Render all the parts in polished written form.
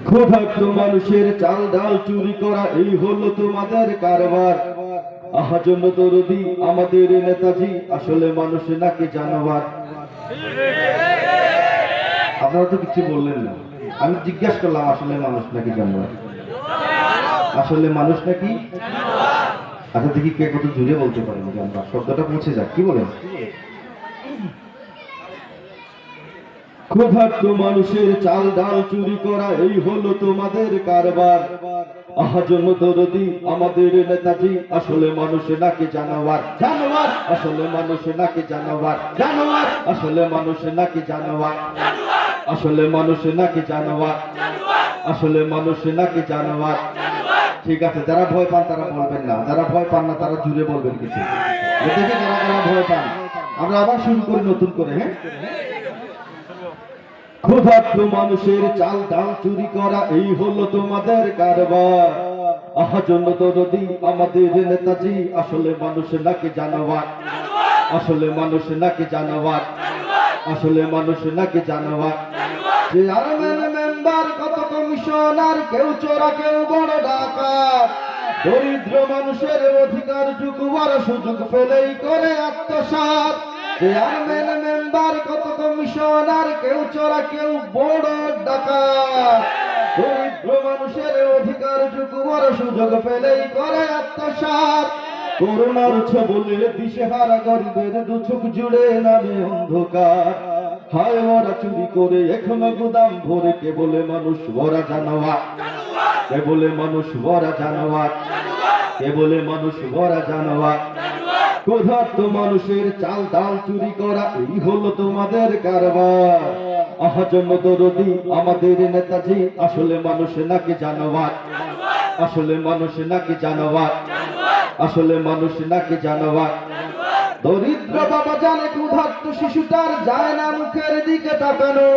ক্ষুধার্ত মানুষের চাল ডাল চুরি করা এই হলো তোমাদের কারবার। আহা জন্য দরদি আমাদের নেতাজি, আসলে মানুষ নাকি জানোয়ার? আপনারা তো কিছু বললেন না। আমি জিজ্ঞাসা করলাম আসলে মানুষ নাকি জানোয়ার? আসলে মানুষ নাকি? আচ্ছা দেখি কে কত জুড়ে বলতে পারেন, জানবা শব্দটা পৌঁছে যাক। কি বলেন? ক্ষুধার্ত মানুষের চাল ডাল চুরি করা এই হলো তোমাদের কারবার। আহা জন্য দরদি আমাদের নেতাজি, আসলে মানুষ নাকি জানোয়ার? জানোয়ার আসলে মানুষ নাকি জানোয়ার? জানোয়ার আসলে মানুষ নাকি জানোয়ার? আসলে মানুষ নাকি জানোয়ার? আসলে মানুষ নাকি জানোয়ার? ঠিক আছে, যারা ভয় পান তারা বলবেন না, যারা ভয় পান না তারা জুড়ে বলবেন কিছু। দেখে যারা যারা ভয় পান আমরা আবার শুরু করি নতুন করে। হ্যাঁ, ক্ষুধার্ত মানুষের চাল ডাল চুরি করা এই হলো তোমাদের কারবার। আহা জন্য দরদি আমাদের নেতাজি, আসলে মানুষ নাকি জানোয়ার? আসলে মানুষ নাকি জানোয়ার? আসলে মানুষ নাকি জানোয়ার? চেয়ারম্যান মেম্বার কত কমিশনার, কেউ চোরা কেউ বড় ডাকাত। দরিদ্র মানুষের অধিকার টুকুবার সুযোগ পেলেই করে আত্মসাৎ। চেয়ারম্যান মেম্বার কত কমিশনার, কেউ চোরা কেউ বড় ডাকাত। দরিদ্র মানুষের অধিকার টুকুবার সুযোগ পেলেই করে আত্মসাৎ। করোনার ছবলে দিশেহারা গরিবের দুচোখ জুড়ে নামে অন্ধকার। হায় ওরা চুরি করে এখনো গুদাম ভরে, কে বলে মানুষ ওরা জানোয়ার? কে বলে মানুষ ওরা জানোয়ার? কে বলে মানুষ ওরা জানোয়ার? ক্ষুধার্ত মানুষের চাল ডাল চুরি করা এই হলো তোমাদের কারবার। আহা জন্য দরদি আমাদের নেতাজি, আসলে মানুষ নাকি জানোয়ার? আসলে মানুষ নাকি জানোয়ার? আসলে মানুষ নাকি জানোয়ার? দরিদ্র বাবা জানে ক্ষুধার্ত শিশুটার যায় না মুখের দিকে তাকানো।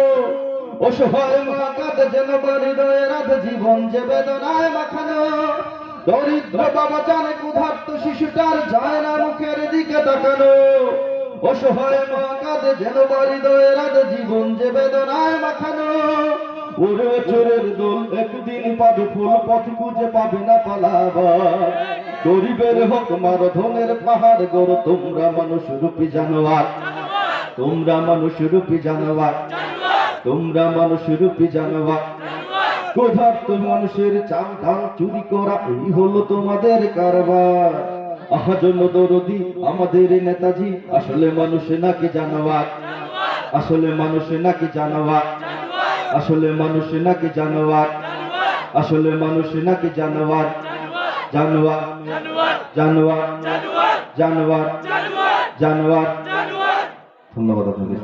অসহায় মা কাঁদে যেন হৃদয়ে রাধে জীবন যে বেদনায় মাখানো। দরিদ্র বাবা জানে ক্ষুধার্ত শিশুটার যায় না মুখের দিকে তাকানো। অসহায় মা কাঁদে যেন হৃদয়ে রাধে জীবন যে বেদনায় মাখানো। ওরে চোরের দল একদিন পাবে ফুল পথ খুঁজে পাবে না পালাবার। গরিবের হোক মার ধনের পাহাড় গড়, তোমরা মানুষ রূপী জানোয়ার। তোমরা মানুষ রূপী জানোয়ার। তোমরা মানুষ রূপী জানোয়ার। ক্ষুধার্ত মানুষের চাল ডাল চুরি করা এই হলো তোমাদের কারবার। আহা জন্য দরদি আমাদের নেতাজি, আসলে মানুষ নাকি জানোয়ার? আসলে মানুষ নাকি জানোয়ার? আসলে মানুষ নাকি জানোয়ার? আসলে মানুষ নাকি জানোয়ার? জানোয়ার জানোয়ার জানোয়ার জানোয়ার। ধন্যবাদ আপনাদের।